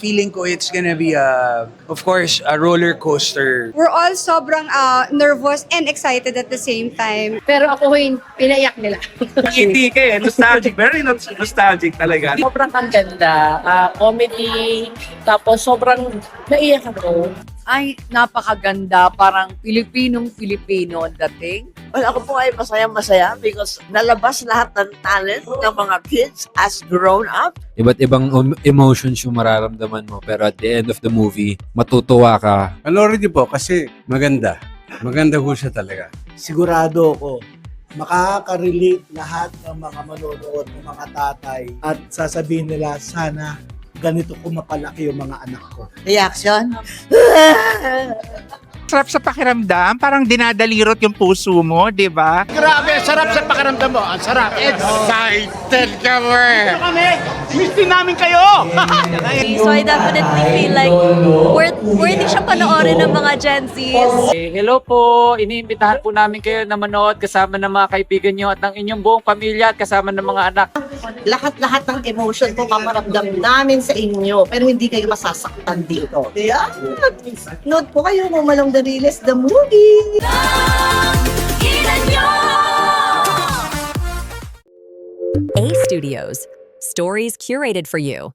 Feeling ko it's gonna be, of course, a roller coaster. We're all sobrang nervous and excited at the same time. Pero ako yung pinaiyak nila. Ngiti ka eh. Nostalgic. Very nostalgic talaga. Sobrang ang ganda. Comedy. Tapos sobrang naiyak ako. Ay, napakaganda. Parang Pilipinong-Pilipino ang dating. Well, ako po ay masaya because nalabas lahat ng talent ng mga kids as grown up. Iba't ibang emotions yung mararamdaman mo. Pero at the end of the movie, matutuwa ka. Panoorin niyo po kasi maganda. Maganda po siya talaga. Sigurado ako, makaka-relate lahat ng mga manonood ng mga tatay at sasabihin nila, sana ganito ko mapalaki yung mga anak ko. Reaction? Sarap sa pakiramdam, parang dinadalirot yung puso mo, di ba? Grabe, sarap sa pakiramdam mo. Ang sarap. Excited kami! Miss namin kayo! So I definitely feel like worthy siya panoorin ng mga Gen Zs. Hello po. Iniimbitahan po namin kayo na manood kasama ng mga kaibigan nyo at ng inyong buong pamilya at kasama ng mga anak. Lahat-lahat ng emotion po maparamdam namin sa inyo pero hindi kayo masasaktan dito. Yeah. Nood po kayo ng Malong Dariles, the movie! A Studios. Stories curated for you.